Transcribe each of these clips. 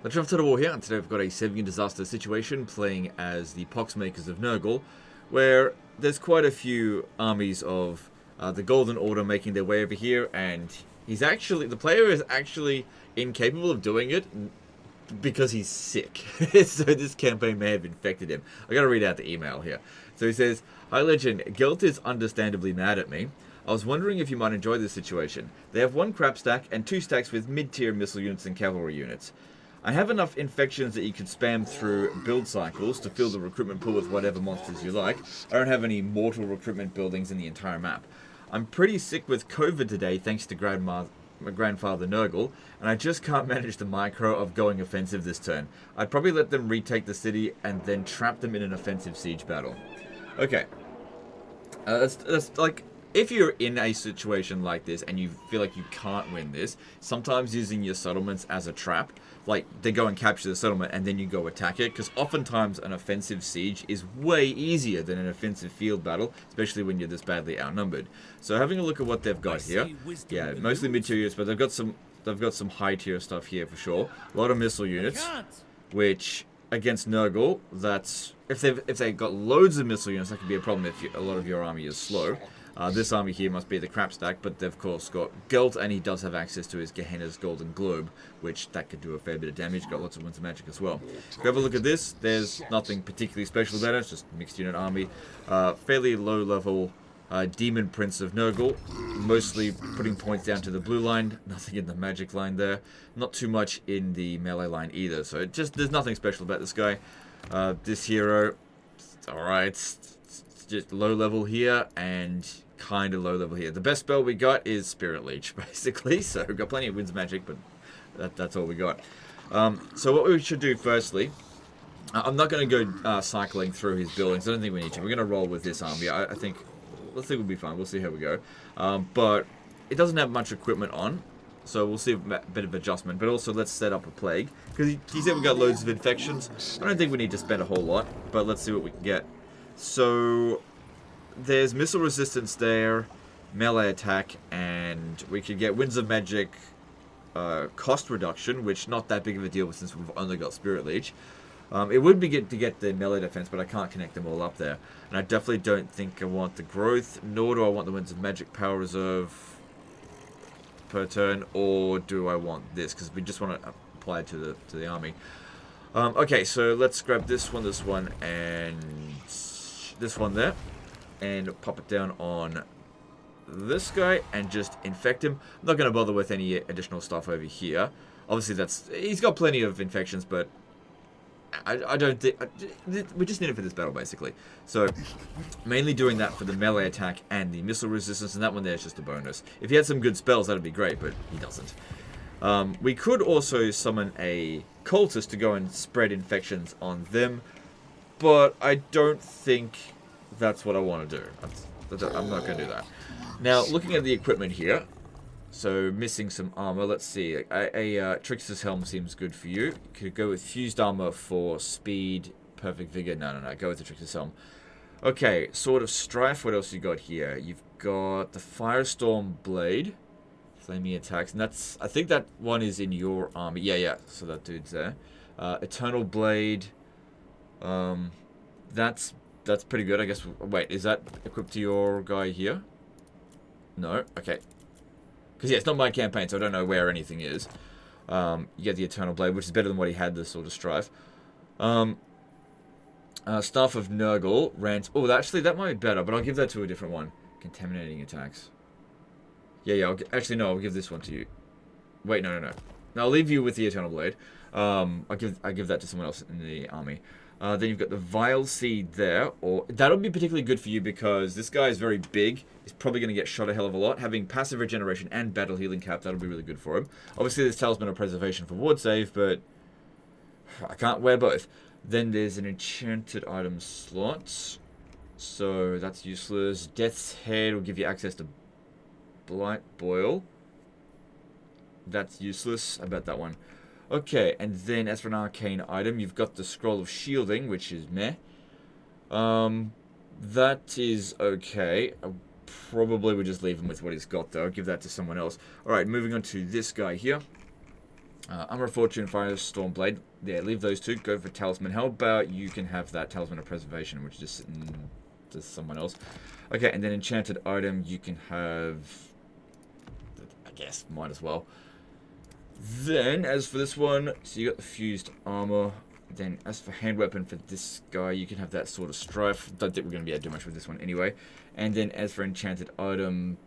Let's jump to the war here, and today we've got a saving and disaster situation playing as the Poxmakers of Nurgle, where there's quite a few armies of the Golden Order making their way over here, and the player is actually incapable of doing it because he's sick. So this campaign may have infected him. I gotta read out the email here. So he says, "Hi Legend, Gelt is understandably mad at me. I was wondering if you might enjoy this situation. They have one crap stack and 2 stacks with mid-tier missile units and cavalry units. I have enough infections that you could spam through build cycles to fill the recruitment pool with whatever monsters you like. I don't have any mortal recruitment buildings in the entire map. I'm pretty sick with COVID today thanks to my grandfather Nurgle, and I just can't manage the micro of going offensive this turn. I'd probably let them retake the city and then trap them in an offensive siege battle." Okay. That's like... If you're in a situation like this and you feel like you can't win this, sometimes using your settlements as a trap, like they go and capture the settlement and then you go attack it, because oftentimes an offensive siege is way easier than an offensive field battle, especially when you're this badly outnumbered. So having a look at what they've got here, yeah, mostly mid-tier units, but they've got some high-tier stuff here for sure. A lot of missile units, which against Nurgle, that's if they've got loads of missile units, that could be a problem if a lot of your army is slow. This army here must be the crap stack, but they've of course got Gelt, and he does have access to his Gehenna's Golden Globe, which that could do a fair bit of damage. Got lots of winter magic as well. If you have a look at this, there's nothing particularly special about it. It's just a mixed unit army. Fairly low level Demon Prince of Nurgle, mostly putting points down to the blue line. Nothing in the magic line there. Not too much in the melee line either. So there's nothing special about this guy. This hero, alright, it's just low level here and kind of low level here. The best spell we got is Spirit Leech, basically. So we've got plenty of Winds Magic, but that's all we got. So what we should do firstly, I'm not going to go cycling through his buildings. I don't think we need to. We're going to roll with this army. I think we'll be fine. We'll see how we go. But it doesn't have much equipment on, so we'll see a bit of adjustment. But also, let's set up a plague, because he said we got loads of infections. I don't think we need to spend a whole lot, but let's see what we can get. So there's missile resistance there, melee attack, and we could get Winds of Magic cost reduction, which not that big of a deal since we've only got Spirit Leech. It would be good to get the melee defense, but I can't connect them all up there. And I definitely don't think I want the growth, nor do I want the Winds of Magic power reserve per turn, or do I want this, because we just want to apply it to the army. Okay, so let's grab this one, and this one there, and pop it down on this guy and just infect him. I'm not going to bother with any additional stuff over here. Obviously, he's got plenty of infections, but I don't think... we just need it for this battle, basically. So, mainly doing that for the melee attack and the missile resistance, and that one there is just a bonus. If he had some good spells, that'd be great, but he doesn't. We could also summon a cultist to go and spread infections on them, but I don't think that's what I want to do. I'm not going to do that. Now, looking at the equipment here, so missing some armor. Let's see. A Trickster's Helm seems good for you. You could go with Fused Armor for speed, perfect vigor. No. Go with the Trickster's Helm. Okay, Sword of Strife. What else you got here? You've got the Firestorm Blade, flaming attacks, and I think that one is in your army. Yeah. So that dude's there. Eternal Blade. That's pretty good, I guess. Wait, is that equipped to your guy here? No. Okay. Because, yeah, it's not my campaign, so I don't know where anything is. You get the Eternal Blade, which is better than what he had, the Sword of Strife. Staff of Nurgle, Rant. Oh, actually, that might be better, but I'll give that to a different one. Contaminating attacks. Yeah, actually, no, I'll give this one to you. Wait, no. No, I'll leave you with the Eternal Blade. I'll give that to someone else in the army. Then you've got the Vile Seed there, or that'll be particularly good for you because this guy is very big. He's probably going to get shot a hell of a lot. Having passive regeneration and battle healing cap, that'll be really good for him. Obviously, there's Talisman of Preservation for ward save, but I can't wear both. Then there's an enchanted item slot, so that's useless. Death's Head will give you access to Blight Boil. That's useless. I bet that one. Okay, and then as for an arcane item, you've got the Scroll of Shielding, which is meh. That is okay. I probably would just leave him with what he's got, though. I'll give that to someone else. Alright, moving on to this guy here. Armor of Fortune, Fire, Stormblade. Yeah, leave those two. Go for Talisman. How about you can have that Talisman of Preservation, which is just sitting to someone else. Okay, and then Enchanted Item, you can have... I guess, might as well. Then, as for this one, so you got the Fused Armor. Then, as for Hand Weapon for this guy, you can have that Sword of Strife. Don't think we're going to be able to do much with this one anyway. And then, as for Enchanted Item...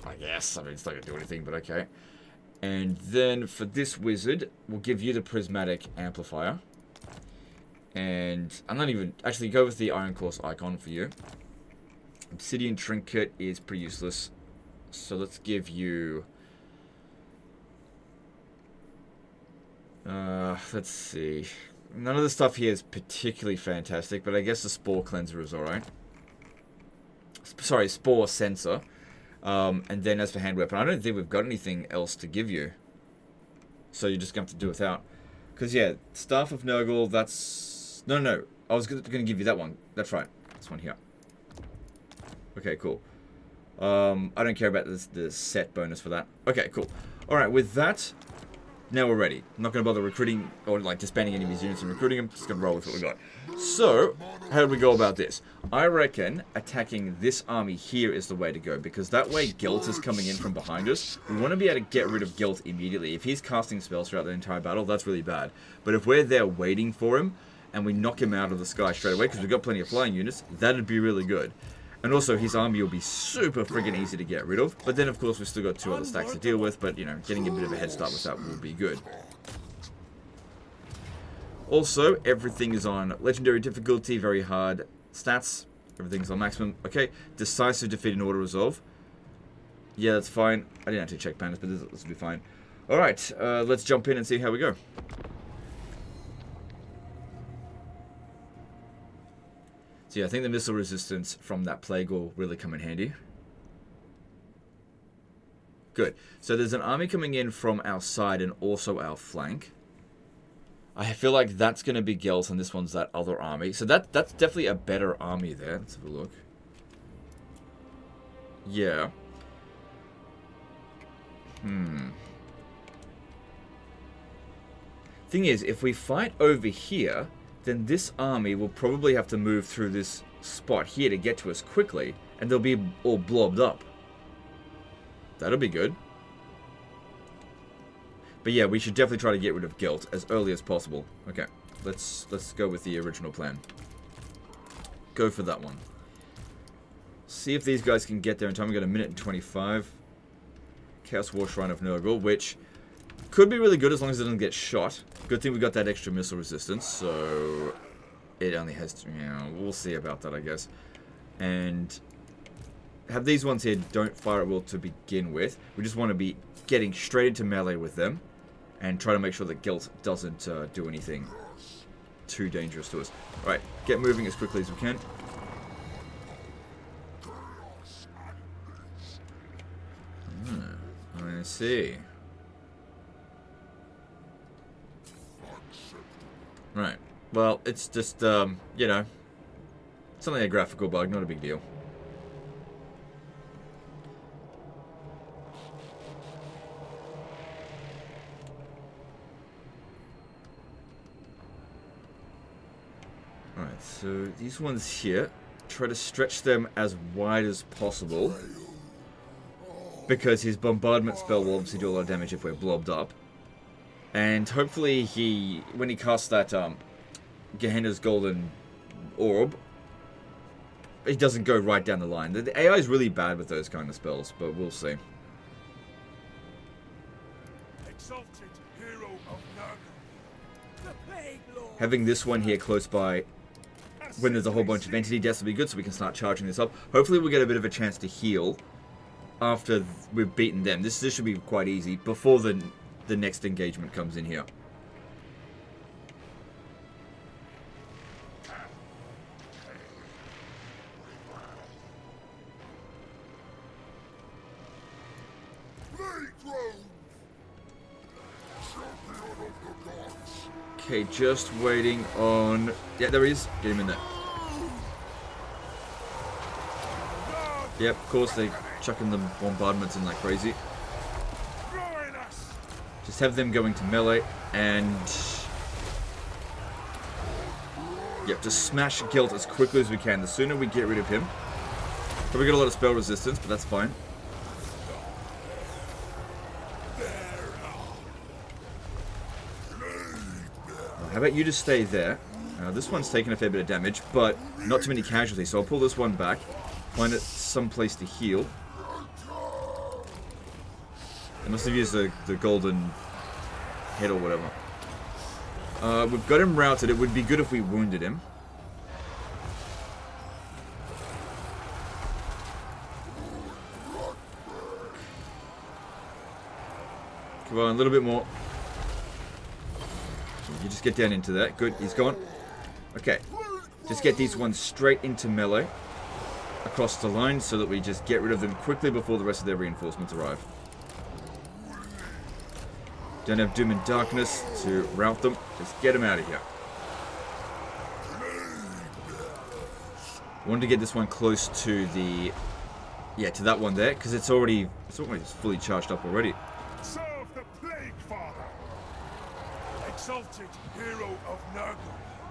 I guess. I mean, it's not going to do anything, but okay. And then for this wizard, we'll give you the Prismatic Amplifier. And I'm not even... Actually, go with the Iron Course icon for you. Obsidian Trinket is pretty useless. So let's give you... let's see. None of the stuff here is particularly fantastic, but I guess the Spore Cleanser is alright. Sorry, Spore Sensor. And then as for Hand Weapon, I don't think we've got anything else to give you. So you're just going to have to do without. Because, yeah, Staff of Nurgle, that's... No. I was going to give you that one. That's right. This one here. Okay, cool. I don't care about the set bonus for that. Okay, cool. Alright, with that, now we're ready. I'm not going to bother recruiting or, like, disbanding any of these units and recruiting them. Just going to roll with what we got. So, how do we go about this? I reckon attacking this army here is the way to go, because that way Gelt is coming in from behind us. We want to be able to get rid of Gelt immediately. If he's casting spells throughout the entire battle, that's really bad. But if we're there waiting for him, and we knock him out of the sky straight away, because we've got plenty of flying units, that'd be really good. And also, his army will be super friggin' easy to get rid of. But then, of course, we've still got 2 other stacks to deal with, but, you know, getting a bit of a head start with that will be good. Also, everything is on legendary difficulty, very hard stats. Everything's on maximum. Okay, decisive defeat and auto resolve. Yeah, that's fine. I didn't actually check banners, but this will be fine. Alright, let's jump in and see how we go. So yeah, I think the missile resistance from that plague will really come in handy. Good. So there's an army coming in from our side and also our flank. I feel like that's going to be Gelt and this one's that other army. So that's definitely a better army there. Let's have a look. Yeah. Thing is, if we fight over here, then this army will probably have to move through this spot here to get to us quickly, and they'll be all blobbed up. That'll be good. But yeah, we should definitely try to get rid of Gelt as early as possible. Okay, let's go with the original plan. Go for that one. See if these guys can get there in time. We've got 1 minute and 25. Chaos War Shrine of Nurgle, which could be really good as long as it doesn't get shot. Good thing we got that extra missile resistance, so it only has to, you know, we'll see about that, I guess. And have these ones here don't fire at will to begin with. We just want to be getting straight into melee with them and try to make sure that Gelt doesn't do anything too dangerous to us. Alright, get moving as quickly as we can. I see. Right. Well, it's just, you know, it's only a graphical bug, not a big deal. Alright, so these ones here, try to stretch them as wide as possible, because his bombardment spell will obviously do a lot of damage if we're blobbed up. And hopefully when he casts that Gehenna's Golden Orb, he doesn't go right down the line. The AI is really bad with those kind of spells, but we'll see. Exalted hero of Nurgle, the Plague Lord. Having this one here close by when there's a whole bunch of entity deaths will be good, so we can start charging this up. Hopefully we'll get a bit of a chance to heal after we've beaten them. This should be quite easy before the next engagement comes in here. Okay, just waiting on... Yeah, there he is. Get him in there. Yep, of course they're chucking the bombardments in like crazy. Just Just have them going to melee and... Yep, just smash Gelt as quickly as we can. The sooner we get rid of him. Probably got a lot of spell resistance, but that's fine. How about you just stay there? This one's taken a fair bit of damage, but not too many casualties, so I'll pull this one back. Find it someplace to heal. I must have used the golden head or whatever. We've got him routed. It would be good if we wounded him. Come on, a little bit more. You just get down into that. Good, he's gone. Okay. Just get these ones straight into melee. Across the line so that we just get rid of them quickly before the rest of their reinforcements arrive. Don't have Doom and Darkness to rout them. Just get them out of here. I wanted to get this one close to the... Yeah, to that one there, because it's already... It's almost fully charged up already. Serve the Plague Father, exalted hero of Nurgle.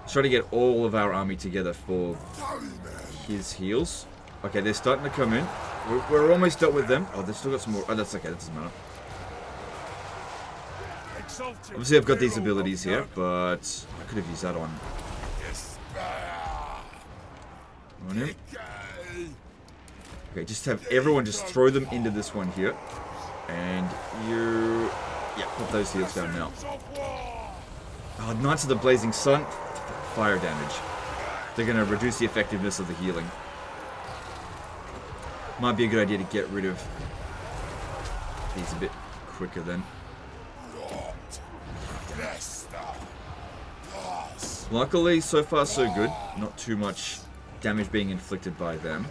Let's try to get all of our army together for his heals. Okay, they're starting to come in. We're almost done with them. Oh, they've still got some more. Oh, that's okay. That doesn't matter. Obviously, I've got these abilities here, but I could have used that on him. Okay, just have everyone just throw them into this one here. And you... Yeah, put those heals down now. Oh, Knights of the Blazing Sun. Fire damage. They're going to reduce the effectiveness of the healing. Might be a good idea to get rid of these a bit quicker then. Luckily, so far so good. Not too much damage being inflicted by them.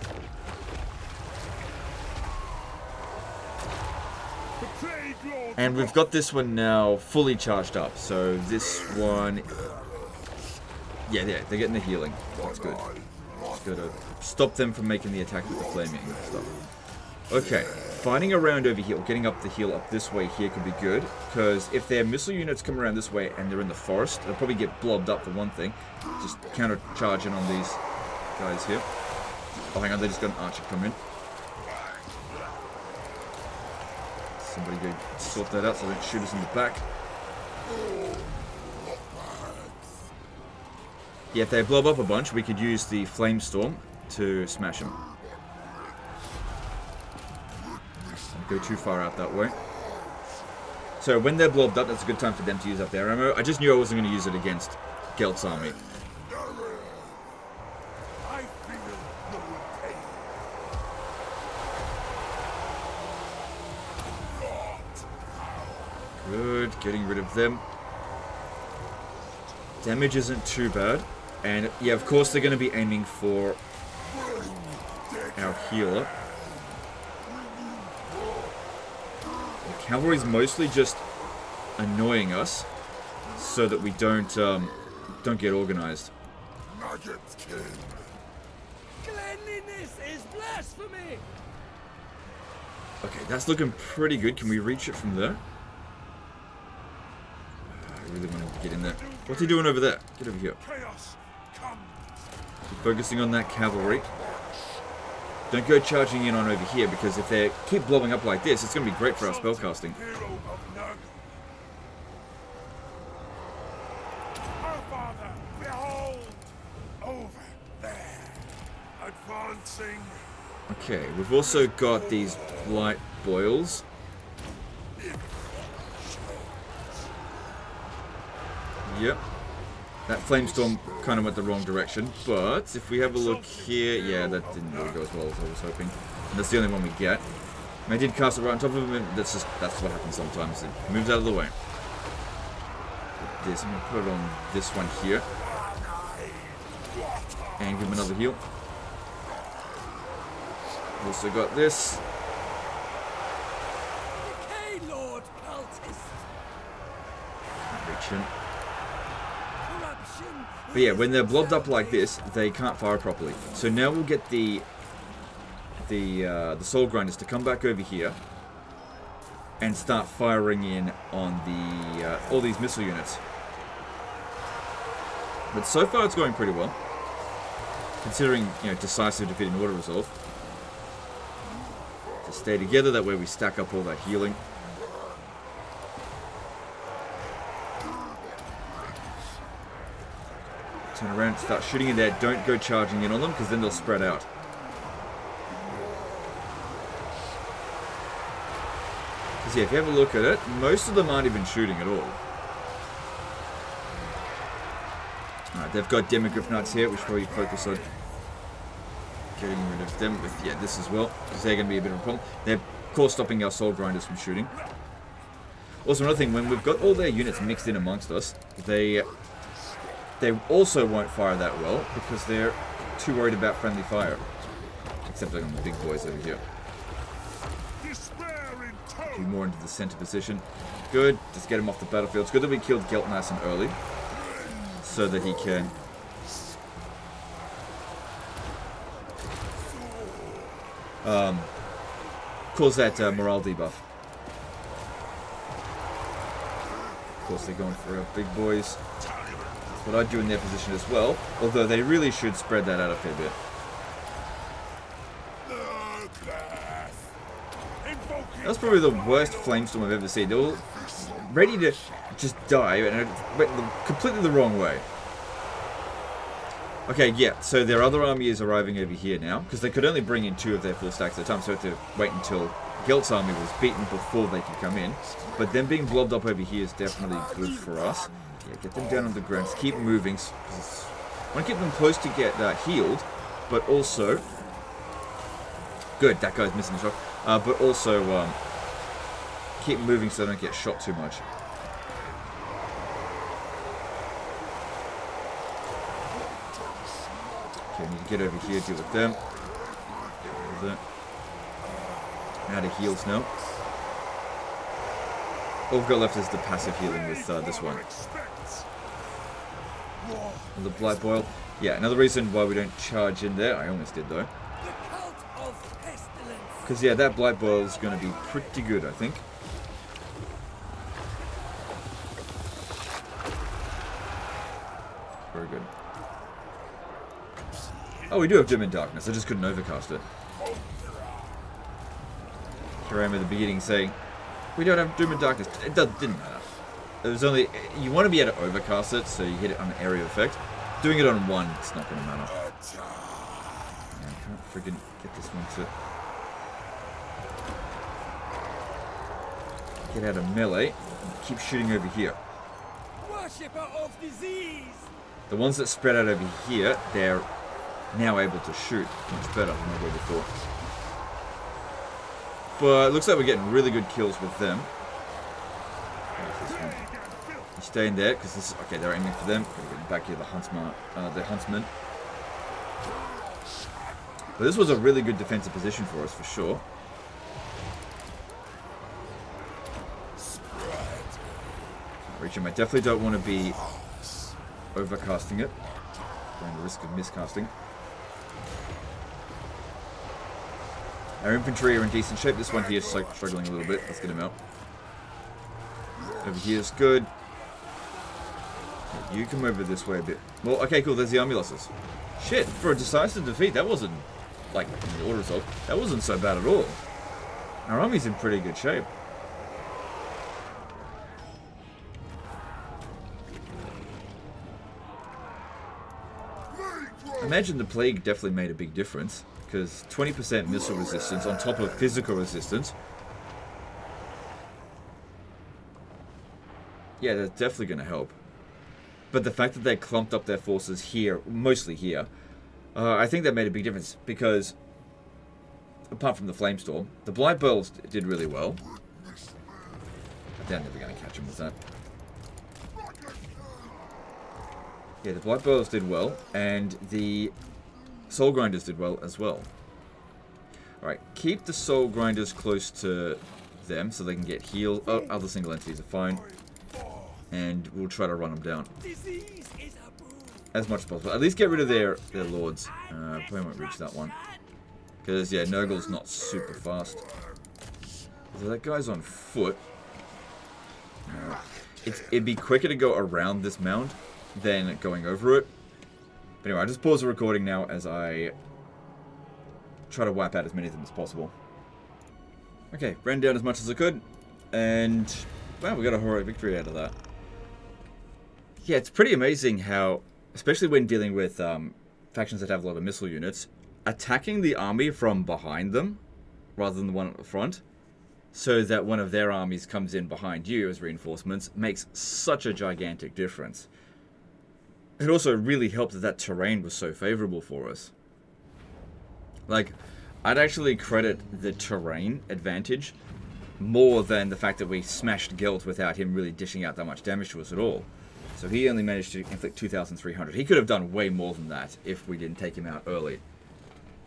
And we've got this one now fully charged up. So this one... Yeah, they're getting the healing. That's good. Just gotta stop them from making the attack with the flaming stuff. Okay, fighting around over here, or getting up the hill up this way here could be good, because if their missile units come around this way and they're in the forest, they'll probably get blobbed up for one thing. Just counter-charging on these guys here. Oh, hang on, they just got an archer come in. Somebody go sort that out so they don't shoot us in the back. Yeah, if they blow up a bunch, we could use the flame storm to smash them. Don't go too far out that way. So when they're blobbed up, that's a good time for them to use up their ammo. I just knew I wasn't going to use it against Gelt's army. Good, getting rid of them. Damage isn't too bad. And yeah, of course they're going to be aiming for our healer. The cavalry's mostly just annoying us so that we don't get organized. Cleanliness is blasphemy. Okay, that's looking pretty good. Can we reach it from there? I really want to get in there. What's he doing over there? Get over here. Keep focusing on that cavalry. Don't go charging in on over here, because if they keep blowing up like this, it's going to be great for our spellcasting. Okay, we've also got these light boils. Yep. That flamestorm kind of went the wrong direction, but if we have a look here, yeah, that didn't really go as well as I was hoping. And that's the only one we get. And I did cast it right on top of him, and that's what happens sometimes. It moves out of the way. This, I'm going to put it on this one here. And give him another heal. Also got this. Decay, Lord Cultist. Reach him. But yeah, when they're blobbed up like this, they can't fire properly. So now we'll get the soul grinders to come back over here and start firing in on the all these missile units. But so far it's going pretty well, considering, you know, decisive defeat and order resolve. Just stay together, that way we stack up all that healing. Turn around, start shooting in there. Don't go charging in on them, because then they'll spread out. Because yeah, if you have a look at it, most of them aren't even shooting at all. Alright, they've got Demogryph Nuts here, which probably focus on getting rid of them with, yeah, this as well, because they're going to be a bit of a problem. They're, of course, stopping our Soul Grinders from shooting. Also, another thing, when we've got all their units mixed in amongst us, they also won't fire that well, because they're too worried about friendly fire. Except on the big boys over here. Be more into the center position. Good, just get him off the battlefield. It's good that we killed Gelt nice and early, so that he can cause that morale debuff. Of course, they're going for our big boys. That's what I'd do in their position as well, although they really should spread that out a fair bit. That's probably the worst flamestorm I've ever seen. They're all ready to just die, and it went completely the wrong way. Okay, yeah, so their other army is arriving over here now, because they could only bring in 2 of their full stacks at a time, so they had to wait until Gelt's army was beaten before they could come in. But them being blobbed up over here is definitely good for us. Yeah, get them down on the ground, just keep moving. I want to keep them close to get healed, but also... Good, that guy's missing a shot. But also, keep moving so they don't get shot too much. Okay, I need to get over here, deal with them. Out of heals now. All we've got left is the passive healing with this one. And the Blight Boil. Yeah, another reason why we don't charge in there. I almost did though. Because, yeah, that Blight Boil is going to be pretty good, I think. Very good. Oh, we do have Dim and Darkness. I just couldn't overcast it. Here I am at the beginning saying, we don't have Doom and Darkness. It didn't matter. It was only... You want to be able to overcast it, so you hit it on an area effect. Doing it on one, it's not going to matter. Yeah, I can't friggin' get this one to... Get out of melee and keep shooting over here. Worshipper of disease. The ones that spread out over here, they're now able to shoot much better than they were before. But it looks like we're getting really good kills with them. You stay in there because this is okay. They're aiming for them. We're getting back here, the huntsman. But this was a really good defensive position for us for sure. Reach him. I definitely don't want to be overcasting it. Running the risk of miscasting. Our infantry are in decent shape. This one here is struggling a little bit. Let's get him out. Over here is good. You come over this way a bit. Well, okay, cool. There's the army losses. Shit, for a decisive defeat, that wasn't, like, in the order result, that wasn't so bad at all. Our army's in pretty good shape. I imagine the plague definitely made a big difference, because 20% missile resistance on top of physical resistance. Yeah, that's definitely going to help. But the fact that they clumped up their forces here, mostly here, I think that made a big difference, because apart from the Flamestorm, the Blight Boils did really well. They're never going to catch him with that. Yeah, the Blight Boils did well, and the Soul Grinders did well as well. Alright, keep the Soul Grinders close to them so they can get healed. Oh, other single entities are fine. And we'll try to run them down as much as possible. At least get rid of their lords. Probably won't reach that one. Because, yeah, Nurgle's not super fast. So that guy's on foot. It'd be quicker to go around this mound than going over it. But anyway, I just pause the recording now as I try to wipe out as many of them as possible. Okay, ran down as much as I could, and wow, we got a heroic victory out of that. Yeah, it's pretty amazing how, especially when dealing with factions that have a lot of missile units, attacking the army from behind them rather than the one at the front, so that one of their armies comes in behind you as reinforcements, makes such a gigantic difference. It also really helped that that terrain was so favorable for us. Like, I'd actually credit the terrain advantage more than the fact that we smashed Gelt without him really dishing out that much damage to us at all. So he only managed to inflict 2,300. He could have done way more than that if we didn't take him out early.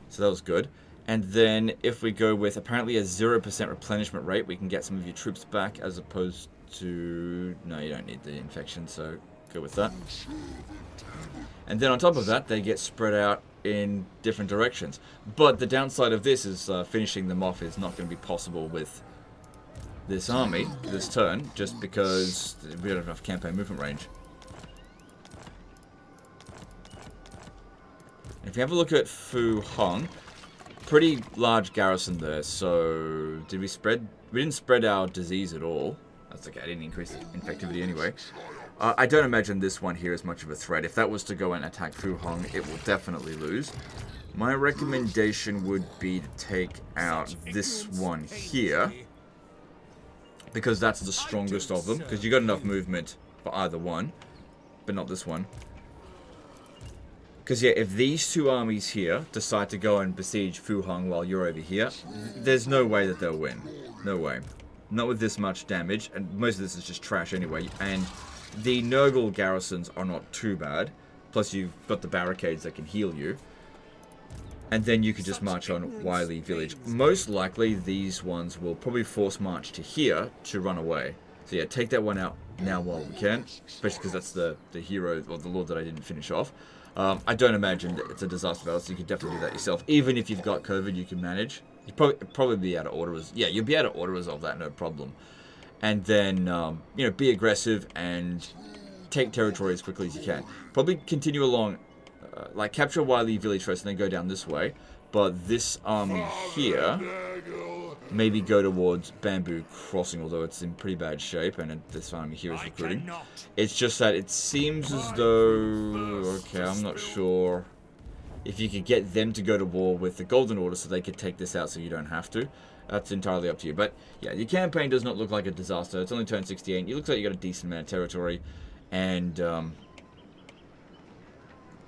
So that was good. And then if we go with apparently a 0% replenishment rate, we can get some of your troops back as opposed to... No, you don't need the infection, so go with that. And then on top of that, they get spread out in different directions. But the downside of this is finishing them off is not going to be possible with this army this turn, just because we don't have enough campaign movement range. If you have a look at Fu Hong, pretty large garrison there, so did we spread? We didn't spread our disease at all. That's okay, I didn't increase the infectivity anyway. I don't imagine this one here is much of a threat. If that was to go and attack Fu Hong, it will definitely lose. My recommendation would be to take out this one here, because that's the strongest of them, because you got enough movement for either one, but not this one. Because yeah, if these two armies here decide to go and besiege Fu Hong while you're over here, there's no way that they'll win. No way. Not with this much damage, and most of this is just trash anyway, and the Nurgle garrisons are not too bad, plus you've got the barricades that can heal you. And then you could just march on Wiley Village. Most likely, these ones will probably force march to here to run away. So yeah, take that one out now while we can, especially because that's the hero, or the lord that I didn't finish off. I don't imagine that it's a disaster battle, so you could definitely do that yourself. Even if you've got COVID, you can manage. You'd probably be able to you'll be able to auto-resolve that, no problem. And then, you know, be aggressive and take territory as quickly as you can. Probably continue along, like capture Wiley Village first and then go down this way. But this army here, maybe go towards Bamboo Crossing, although it's in pretty bad shape, and this army here is recruiting. It's just that it seems as though... Okay, I'm not sure if you could get them to go to war with the Golden Order so they could take this out so you don't have to. That's entirely up to you. But yeah, your campaign does not look like a disaster. It's only turn 68. It looks like you got a decent amount of territory. And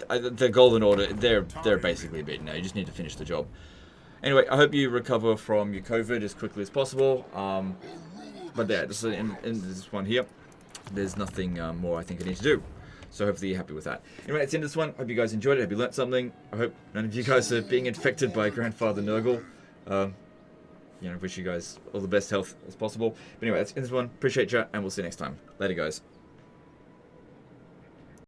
the Golden Order, they're basically beaten now. You just need to finish the job. Anyway, I hope you recover from your COVID as quickly as possible. But yeah, in this one here, there's nothing more I think I need to do. So hopefully you're happy with that. Anyway, that's the end of this one. Hope you guys enjoyed it. Hope you learnt something. I hope none of you guys are being infected by Grandfather Nurgle. You know, wish you guys all the best health as possible. But anyway, that's the end of this one. Appreciate you, and we'll see you next time. Later, guys.